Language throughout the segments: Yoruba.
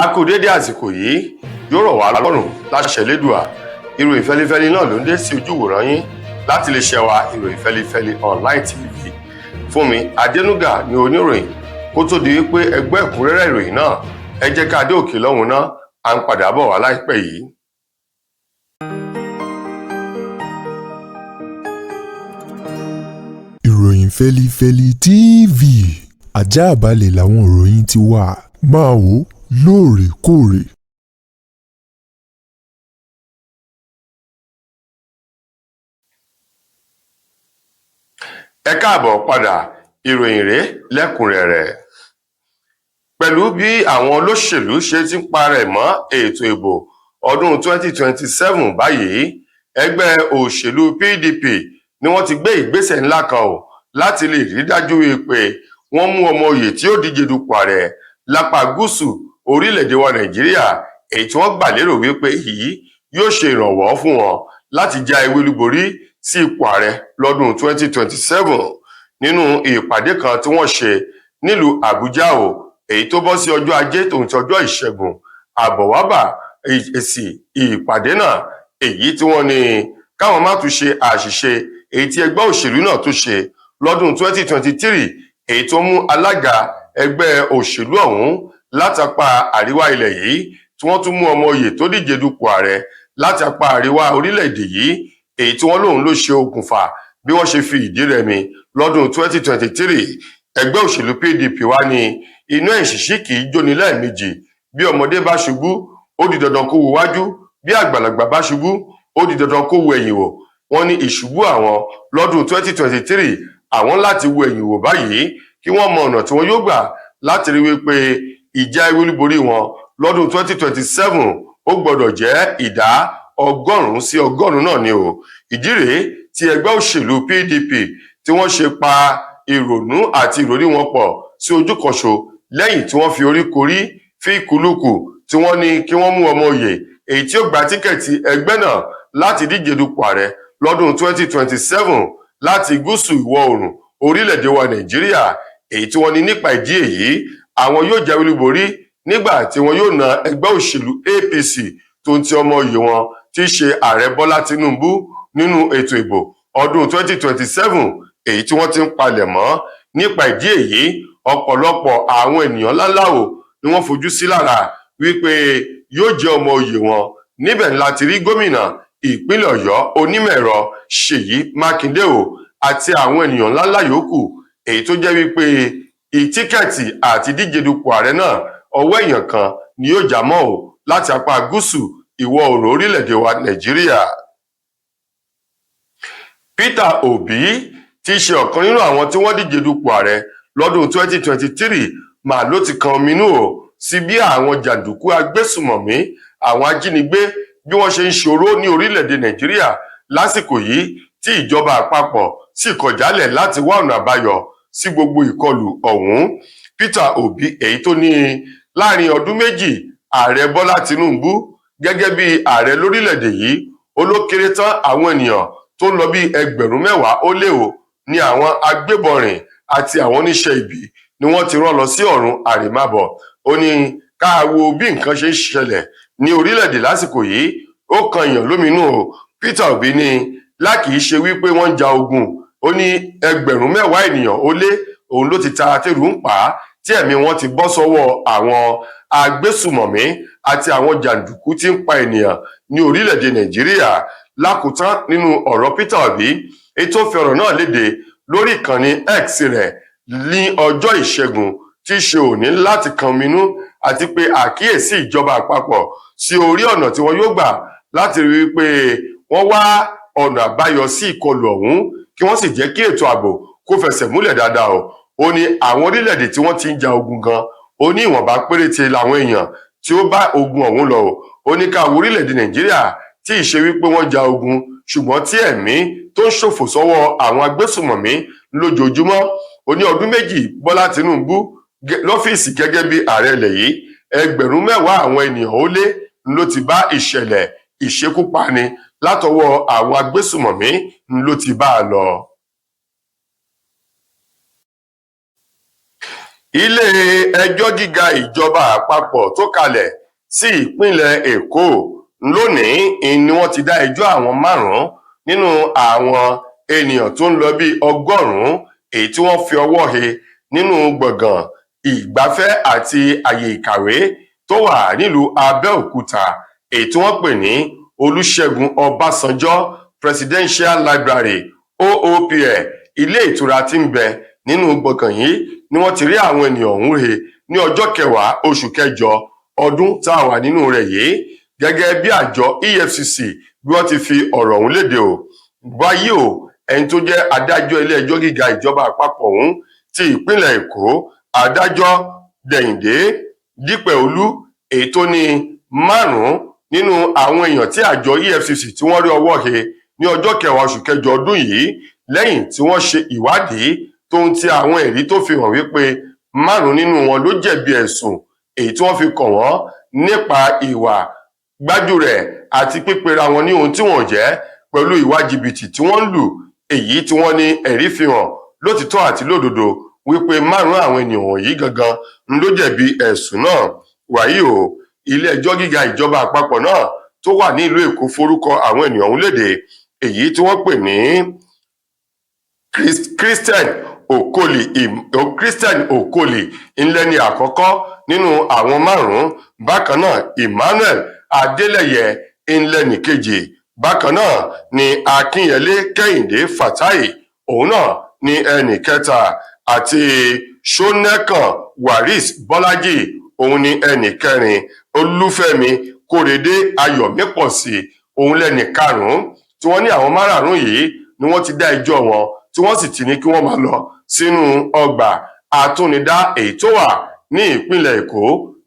A kú dédé àsìkò yìí, yóò rọ̀ wá lọ́rùn láṣẹ Elédùà. Ìròyìn fẹ́lifẹ́li náà ló ń dé sí ojú ìwòran yín láti lè ṣe wa ìròyìn fẹ́lifẹ́li online TV. Fúnmi Adénúgà ni oníròyìn. Kó tó di wípé ẹgbẹ́ ẹ̀kúnrẹ́rẹ́ ìròyìn náà, ẹ jẹ́ ká dé òkè lọ́hùn náà, à ń padà bọ̀ wá láìpẹ́ yìí. Ìròyìn fẹ́lifẹ́li TV, àjààbálẹ̀ làwọn ìròyìn ti wà, máa wò lóòrèkóòrè. Ẹ káàbọ̀ padà, ìròyìn rèé lẹ́kùnrẹ́rẹ́. Pẹ̀lú bí àwọn olóṣèlú ṣe ti ń parẹ́ mọ́ ètò ìbò ọdún 2027 báyìí, ẹgbẹ́ òṣèlú PDP ni wọ́n ti gbé ìgbésẹ̀ ńlá kan láti lè rí dájú pé wọ́n mú ọmọ oyè tí ó díje dupò ààrẹ lápá gúúsù orílẹ̀-èdè wa Nàìjíríà, èyí tí wọ́n gbà lérò wípé yìí yóò ṣe ìrànwọ́ fún wọn láti já ewé olúborí sí ipò ààrẹ lọ́dún 2027. Nínú ìpàdé kan tí wọ́n ṣe nílùú Àbújá èyí tó bọ́ sí ọjọ́ Ajé tòun ti ọjọ́ Ìṣẹ́gun, àbọ̀wábà èsì ìpàdé náà, èyí tí wọ́n ní káwọn má tún ṣe àṣìṣe èyí tí ẹgbẹ́ òṣèlú náà tún ṣe lọ́dún 2023, èyí tó mú alága ẹgbẹ́ òṣèlú ọ̀hún látàpá àríwá ilẹ̀ yìí tí wọ́n tún mú ọmọ oyè tó díje dupò ààrẹ látàpá àríwá orílẹ̀-èdè yìí, èyí tí wọ́n lòun ló ṣe okùnfà bí wọ́n ṣe fi ìdí rẹmi lọ́dún 2023. Ẹgbẹ́ òṣèlú PDP wá ní inú ẹ̀ṣìṣì kì í jóni lẹ́ẹ̀mejì, bí ọmọdé bá ṣubú ó di dandan kó wo wájú, bí àgbàlagbà bá ṣubú ó di dandan kó wo ẹ̀yìn wò. Wọ́n ní ìṣubú àwọn lọ́dún 2023, àwọn láti wo ẹ̀yìn wò báyìí kí wọ́n mọ ọ̀nà tí wọ́n yóò gbà láti rí wípé ìjà ewé olúborí wọn lọ́dún 2027 ó gbọ́dọ̀ jẹ́ ìdá 100 sí 100 náà ni ìdí rèé tí ẹgbẹ́ òṣèlú PDP tí wọ́n ṣe pa ìrònú àti ìròrí wọn pọ̀ sí ojú kan ṣo lẹ́yìn tí wọ́n fi orí korí fi kùlùkù tí wọ́n ní kí wọ́n mú ọmọ oyè èyí tí ó gba tíkẹ́ẹ̀tì ẹgbẹ́ náà láti díje dupò ààrẹ lọ́dún 2027 láti gúúsù ìwọ̀ oòrùn orílẹ̀-èdè wa Nàìjíríà, èyí tí wọ́n ní nípa ìdí èyí àwọn yóò jáwé olúborí nígbà tí wọ́n yóò na ẹgbẹ́ òṣèlú APC tó ń ti ọmọ oyè wọn tí í ṣe ààrẹ Bọ́lá Tinubu nínú ètò ìbò ọdún 2027, èyí tí wọ́n ti ń palẹ̀ mọ́. Nípa ìdí èyí, ọ̀pọ̀lọpọ̀ àwọn ènìyàn ńláńlá ni wọ́n fojú sí lára wípé yóò jẹ́ ọmọ oyè wọn. Níbẹ̀ ni láti rí gómìnà ìpínlẹ̀ Ọ̀yọ́ onímọ̀-ẹ̀rọ Ṣèyí Mákindé àti àwọn ènìyàn ńláńlá yòókù, èyí tó jẹ́ wípé ìtíkẹ́ẹ̀tì àti díje dupò ààrẹ náà ọwọ́ èèyàn kan ni yóò já mọ́ láti apá gúúsù ìwọ̀ oòrùn orílẹ̀-èdè wa Nàìjíríà. Peter Obi tí í ṣe ọ̀kan nínú àwọn tí wọ́n díje dupò ààrẹ lọ́dún 2023 mà ló ti kan ominú sí bí àwọn jàǹdùkú agbésùmọ̀mí, àwọn ajínigbé bí wọ́n ṣe ń ṣòro ní orílẹ̀-èdè Nàìjíríà lásìkò yìí tí ìjọba àpapọ̀ sì kọ̀ jálẹ̀ láti wá ọ̀nà àbáyọ sí gbogbo ìkọlù ọ̀hún. Peter Obi, èyí tó ní láàrin ọdún méjì ààrẹ Bọ́lá Tinubu gẹ́gẹ́ bí ààrẹ lórílẹ̀-èdè yìí, olókéré tán àwọn ènìyàn tó ń lọ bí 10,000 ó lé ní àwọn agbébọnrìn àti àwọn oníṣẹ́ ibi ni wọ́n ti rán lọ sí ọ̀run àrèmábọ̀. Ó ní ká wo bí nǹkan ṣe ń ṣẹlẹ̀ ní orílẹ̀-èdè lásìkò yìí, ó kan èèyàn lóminú Peter Obi ní lákì í ṣe wípé wọ́n ń ja ogun. Ó ní 10,000 ènìyàn ó lé òun ló ti ta tẹ́rù ń pa tí ẹ̀mí wọn ti bọ́ sọ́wọ́ àwọn agbésùmọ̀mí àti àwọn jàǹdùkú tí ń pa ènìyàn ní orílẹ̀-èdè Nàìjíríà. Lákòótán nínú ọ̀rọ̀ Peter Obi, ètò fi ọ̀rọ̀ náà léde lórí ìkànnì X rẹ̀ ní ọjọ́ Ìṣẹ́gun tí í ṣe òní láti kanminú àti pé àkíyèsí ìjọba àpapọ̀ sí orí ọ̀nà tí wọ́n yóò gbà láti rí i pé wọ́n wá ọ̀nà àbáyọ sí ìkọlù ọ̀hún kí wọ́n sì jẹ́ kí ètò ààbò kó fẹsẹ̀ múlẹ̀ dáadáa. Ó ní àwọn orílẹ̀-èdè tí wọ́n ti ń ja ogun gan, ó ní ìwọ̀nba péréte làwọn èèyàn tí ó bá ogun ọ̀hún lọ. Ó ní ká orílẹ̀-èdè Nàìjíríà tí ì ṣe wípé wọ́n ja ogun ṣùgbọ́n tí ẹ̀mí tó ń ṣòfò sọ́wọ́ àwọn agbésùmọ̀mí lójoojúmọ́. Ó ní ọdún méjì Bọ́lá Tinubu lọ́fíìsì gẹ́gẹ́ bí ààrẹ ilẹ̀ yìí, 10,000 àwọn ènìyàn ó lé ló ti bá ìṣẹ̀lẹ̀ ìṣekúpani látọwọ́ àwọn agbésùmọ̀mí ló ti bá a lọ. ilé ẹjọ́ gíga ìjọba àpapọ̀ tó kalẹ̀ sí ìpínlẹ̀ Èkó lónìí ni wọ́n ti dá ẹjọ́ àwọn márùn-ún nínú àwọn ènìyàn tó ń lọ bí 100 èyí tí wọ́n fi ọwọ́ he nínú gbọ̀ngàn ìgbafẹ́ àti àyè ìkàwé tó wà nílùú Abẹ́òkúta èyí tí wọ́n pè ní Olúṣẹ́gun Ọbásanjọ́ Presidential Library OOPL. Ilé ìtura tí ń bẹ nínú gbọ̀ngàn yìí ni wọ́n ti rí àwọn ènìyàn ọ̀hún he ní ọjọ́ 10 oṣù kẹjọ ọdún tá a wà nínú rẹ̀ yìí, gẹ́gẹ́ bí àjọ EFCC bí wọ́n ti fi ọ̀rọ̀ ọ̀hún léde o. Báyìí o, ẹni tó jẹ́ adájọ́ ilé ẹjọ́ gíga ìjọba àpapọ̀ ọ̀hún ti ìpínlẹ̀ Èkó, adájọ́ Dẹ̀yìndé Dípẹ̀olú, èyí tó ní 5 nínú àwọn èèyàn tí àjọ EFCC tí wọ́n rí ọwọ́ he ní ọjọ́ 10 oṣù kẹjọ ọdún yìí, lẹ́yìn tí wọ́n ṣe ìwádìí tó ń ti àwọn ẹ̀rí tó fi hàn wípé 5 nínú wọn ló jẹ̀bi ẹ̀sùn èyí tí wọ́n fi kàn wọ́n nípa ìwà gbájúrẹ̀ àti pípera wọn ní ohun tí wọ́n jẹ́ pẹ̀lú ìwà jìbìtì tí wọ́n ń lù, èyí tí wọ́n ní ẹ̀rí fi hàn lótìtọ́ àti lódodo wípé 5 àwọn ènìyàn wọ̀nyí gangan ló jẹ̀bi ẹ̀sùn náà. Wàyí o, ilé ẹjọ́ gíga ìjọba àpapọ̀ náà tó wà ní ìlú Èkó forúkọ àwọn ènìyàn ọ̀hún léde, èyí tí wọ́n pè ní Christian Okoli ńlẹ́ni àkọ́kọ́ nínú àwọn 5. Bákan náà Emmanuel Adeleye ńlẹ́ni kejì. Bákan náà ni Akínyẹlé Kẹ́hìndé Fatai, òun náà ni ẹnì kẹta, àti Ṣónẹ́kàn Waris Bọ́lájì, òun ni ẹnì kẹrin. Olúfẹ́mi Kórèdé Ayọ̀mípọ̀sí, òun lẹ́nì 5, tí wọ́n ní àwọn 5 yìí ni wọ́n ti dá ẹjọ́ wọn tí wọ́n sì ti ní kí wọ́n máa lọ sínú ọgbà àtúnidá èyí tó wà ní ìpínlẹ̀ Èkó,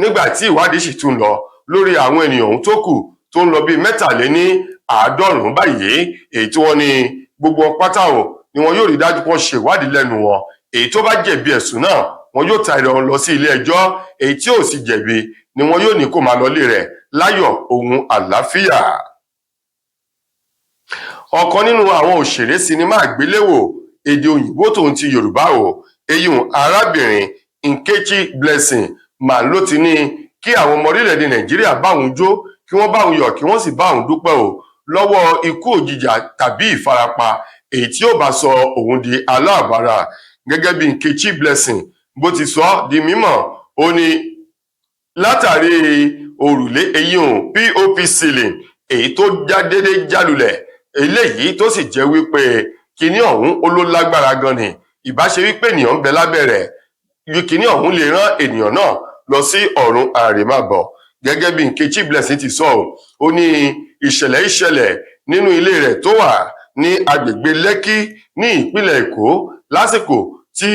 nígbà tí ìwádìí sì tún lọ lórí àwọn ènìyàn ọ̀hún tó kù tó ń lọ bí 53 báyìí, èyí tí wọ́n ní gbogbo pátá ni wọn yóò rí dájú pé wọ́n ṣe ìwádìí lẹ́nu wọn. Èyí tó bá jẹ̀bi ẹ̀sùn náà wọn yóò taari wọn lọ sí ilé ẹjọ́, èyí tí ò sì jẹ̀bi ni wọn yóò ní kó máa lọ ilé rẹ̀ láyọ̀ ohun àlàáfíà. Ọ̀kan nínú àwọn òṣèré sinimá àgbéléwò èdè òyìnbó tòun ti Yorùbá eyín arábìnrin Nkechi Blessing mà ló ti ní kí àwọn ọmọ orílẹ̀-èdè Nàìjíríà bá òun jó, kí wọ́n bá òun yọ̀, kí wọ́n sì bá òun dúpẹ́ lọ́wọ́ ikú òjijì tàbí ìfarapa èyí tí ó bá sọ òun di aláàbárà. Gẹ́gẹ́ bí Nkechi Blessing bó ti sọ di mímọ̀, ó ní látàrí òrùlé eyín POP ceiling èyí tó dédé jálulẹ̀, eléyìí tó sì jẹ́ wípé kíní ọ̀hún ó ló lágbára gan ni, ìbáṣe wípé ènìyàn ń bẹ lábẹ́ rẹ̀, kíní ọ̀hún lè rán ènìyàn náà lọ sí ọ̀run àrèmábọ̀. Gẹ́gẹ́ bí Nkechi Blessing ti sọ, ó ní ìṣẹ̀lẹ̀ nínú ilé rẹ̀ tó wà ní agbègbè Lẹ́kí ní ìpínlẹ̀ Èkó lásìkò tí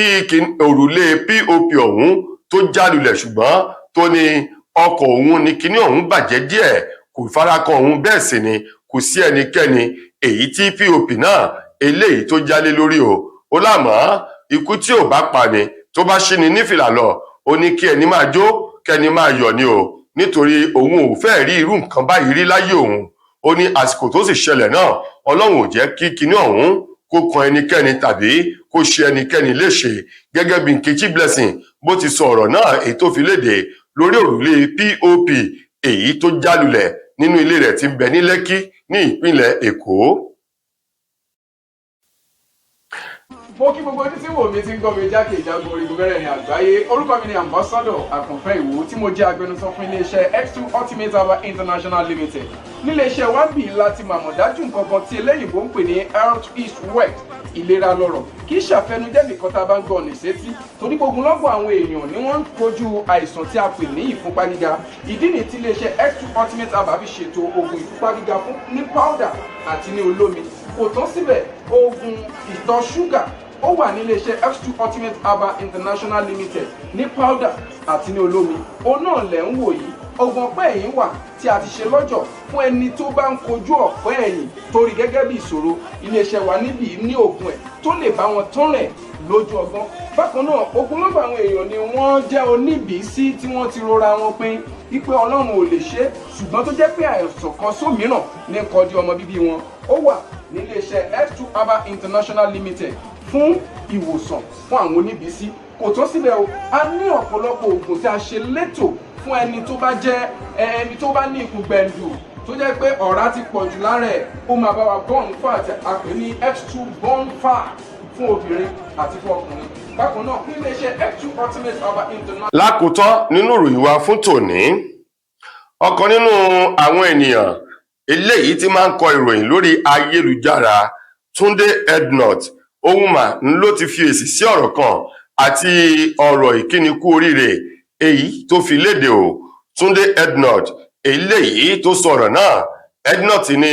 òrùlé POP ọ̀hún tó jálulẹ̀, ṣùgbọ́n tó ní ọkọ̀ òun ní kíní ọ̀hún bàjẹ́ díẹ̀, kò farakọ òun, bẹ́ẹ̀ sì ni kò sí ẹnikẹ́ni èyí tí POP náà eléyìí tó jálé lórí ó lámọ̀ ikú tí ò bá pani tó bá ṣí ni nífìlà lọ, ó ní kí ẹni máa jó kẹni máa yọ̀ ni nítorí òun ò fẹ́ rí irú nǹkan báyìí rí láyé òun. Ó ní àsìkò tó sì ṣẹlẹ̀ náà Ọlọ́run ò jẹ́ kí kinní ọ̀hún kó kan ẹnikẹ́ni tàbí kó ṣe ẹnikẹ́ni léṣe. Gẹ́gẹ́ bí Nkechi Blessing bó ti sọ ọ̀rọ̀ náà èyí tó fi léde lórí òrùlé POP èyí tó jálulẹ̀ nínú ilé rẹ̀ tí ń bẹ ní Lẹ́kí ní ìpínlẹ̀ Èkó. Mo kí gbogbo ojú tí wò mí ti ń gbọ́ mi jákèjádò orígun mẹ́rẹ̀ẹ̀rin àgbáyé. Orúkọ mi ni Ambassador Àkànfẹ́ Ìwò tí mo jẹ́ agbẹnusọ fún iléeṣẹ́ X2 Ultimate Herbal International Limited. Níléeṣẹ́ wa bí láti màmọ̀ dájú nǹkan kan tí eléyìnbó ń pè ní health is wealth, ìlera lọ́rọ̀. Kì í ṣàfẹnujẹ́ nìkan tá a bá ń gbọ́ ní sétí, torí gbogbo lọ́gbọ̀n àwọn èèyàn ni wọ́n ń kojú àìsàn tí a pè ní ìfúnpá gíga. Ìdí nìyí tí iléeṣẹ́ X2 Ultimate Herbal fi ṣètò oògùn ìfúnpá gíga fún ní powder àti ní olómi. Kò tán síbẹ̀, oògùn ìtọ̀ ṣúgà ó wà ní iléeṣẹ́ X2 Ultimate Herbal International Limited ní powder àti ní olómi. Òun náà lẹ̀ ń wò yìí. Oògùn ọ̀pẹ́ ẹ̀yìn wà tí a ti ṣe lọ́jọ̀ fún ẹni tó bá ń kojú ọ̀pẹ́ ẹ̀yìn torí gẹ́gẹ́ bí ìṣòro. Iléeṣẹ́ wa níbí ní oògùn ẹ̀ tó lè bá wọn tán rẹ̀ lójú ọgbọ́n. Bákan náà ogunlọ́gọ̀ àwọn èèyàn ni wọ́n jẹ́ oníbìísí tí wọ́n ti rora wọn pín wípé Ọlọ́run ò lè ṣe, ṣùgbọ́n tó jẹ́ pé àìsàn kan sómìíràn ní kọjú ọmọ bíbí wọn. Ó wà ní iléeṣẹ́ X2 Herbal International Limited fún ìwòsàn fún àwọn oníbìísí. kò tó síbẹ̀ o, a ní ọ̀pọ̀lọpọ̀ oògùn tí a ṣe létò fún ẹni tó bá jẹ́ ẹni tó bá ní ikùn gbẹ̀ndù tó jẹ́ pé ọ̀rá ti pọ̀ jù lára ẹ̀, ó máa bá wa burn fat, a pè ní F2 burn fat fún obìnrin àti fún ọkùnrin. Bákan náà ní iléeṣẹ́ F2 Ultimate Herbal International. lákòótán nínú ìròyìn wa fún tòní, ọ̀kan nínú àwọn ènìyàn eléyìí tí máa ń kọ ìròyìn lórí ayélujára, Túndé Ednut Ohunma ló ti fi èsì sí ọ̀rọ̀ kan àti ọ̀rọ̀ ìkíni kú oríire èyí tó fi léde o. Túndé Ednut eléyìí tó sọ̀rọ̀ náà, Ednut ní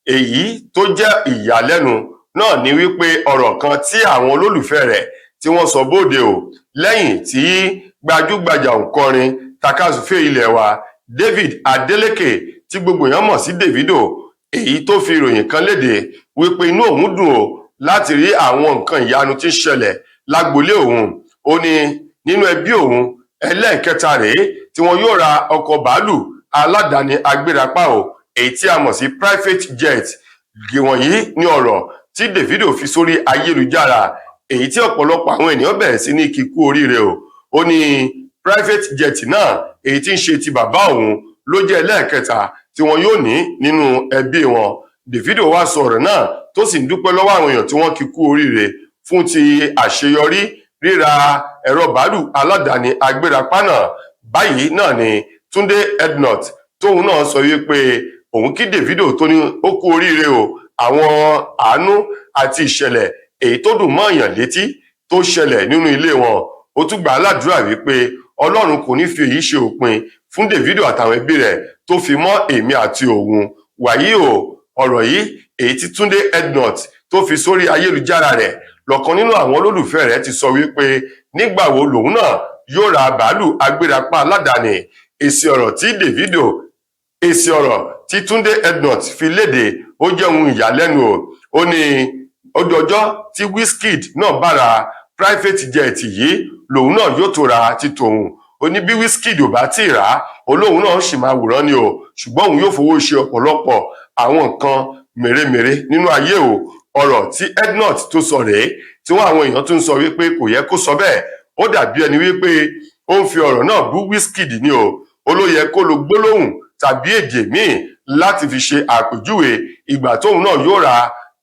èyí tó jẹ́ ìyàlẹ́nu náà ní wípé ọ̀rọ̀ kan tí àwọn olólùfẹ́ rẹ̀ tí wọ́n sọ bóde o lẹ́yìn tí gbajúgbajà òǹkọrin takasúfè ilẹ̀ wa David Adeleke tí gbogbo èèyàn mọ̀ sí Davido èyí tó fi ìròyìn kan léde wípé inú òun dùn o láti rí àwọn nǹkan ìyanu tí ń ṣẹlẹ̀ lágbolé òun. Ó ní nínú ẹbí òun ẹlẹ́ẹ̀kẹta rèé tí wọn yóò ra ọkọ̀ bàálù aládàáni agbérapá o èyí tí a mọ̀ sí private jet. Wọ̀nyí ní ọ̀rọ̀ tí Davido fi sórí ayélujára èyí tí ọ̀pọ̀lọpọ̀ àwọn ènìyàn bẹ̀rẹ̀ sí ní kíkú oríire o. Ó ní private jet náà èyí tí ń ṣe ti bàbá òun ló jẹ́ ẹlẹ́ẹ̀kẹta tí wọn yóò ní nínú ẹbí wọn. Davido wá sọ ọ̀rọ̀ náà tó sì ń dúpẹ́ lọ́wọ́ àwọn èèyàn tí wọ́n kíkú oríire fún ti àṣeyọrí ríra ẹ̀rọ bàálù aládàáni agbérapá náà. Báyìí náà ni Túndé Ednut tóun náà sọ wípé òun kí Davido tó ní ó kú oríire o àwọn àánú àti ìṣẹ̀lẹ̀ èyí tó dùn mọ́ èèyàn létí tó ṣẹlẹ̀ nínú ilé wọn. Ó tún gbà á ládùúrà wípé Ọlọ́run kò ní fi èyí ṣe òpin fún Davido àtàwọn ẹbí rẹ̀ tó fi mọ́ èmi àti òun. Wàyí o, ọ̀rọ̀ yìí èyí tí Túndé Ednut tó fi sórí ayélujára rẹ̀ lọ́kan nínú àwọn olólùfẹ́ rẹ̀ ti sọ wípé nígbà wo lòun náà yóò ra bàálù agbérapá aládàáni. Èsì ọ̀rọ̀ tí Túndé Ednut fi léde ó jẹ́ ohun ìyàlẹ́nu o. Ó ní ọjọ́ tí Wizkid náà bá ra private jet yìí lòun náà yóò tó ra ti tòun. Ó ní bí Wizkid ò bá tí ì rà á olóhùn náà sì máa wòran ni o, ṣùgbọ́n òun yóò fowó ṣe ọ̀pọ̀lọpọ̀ àwọn nǹkan mèremère nínú ayé o. Ọ̀rọ̀ tí Ednut tó sọ rèé tí wọ́n àwọn èèyàn tún sọ wípé kò yẹ kó sọ bẹ́ẹ̀. Ó dàbí ẹni wípé ó ń fi ọ̀rọ̀ náà bú Wizkid ni o. Ó ló yẹ kó lo gbólóhùn tàbí èdè míì láti fi ṣe àpèjúwe ìgbà tóun náà yóò ra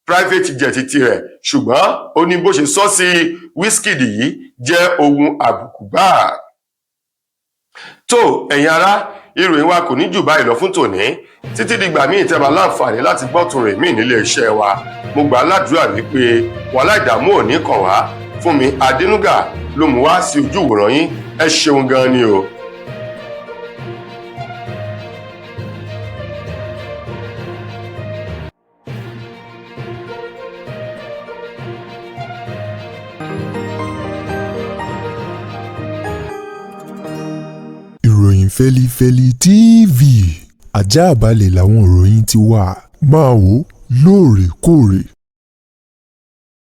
private jet tirẹ̀, ṣùgbọ́n ó ní bó ṣe sọ sí Wizkid yìí jẹ́ ohun àbùkù gbáà. Tó ẹ̀yin ará, ìròyìn wa kò ní jù báyìí lọ fún tòní. Títí dìgbà míì tẹ́ bá láǹfààní láti gbọ́ tún rẹ̀ míì nílé iṣẹ́ wa. Mo gbà á ládùúrà wípé wàhálà ìdààmú ò ní kàn wá. Fúnmi Adénúgà ló mú wá sí ojú ìwòran yín. Ẹ ṣeun gan ni o. Ìròyìn Fẹ́lifẹ́li TV àjààbálẹ̀ làwọn ìròyìn ti wà máa wò lóòrèkóòrè.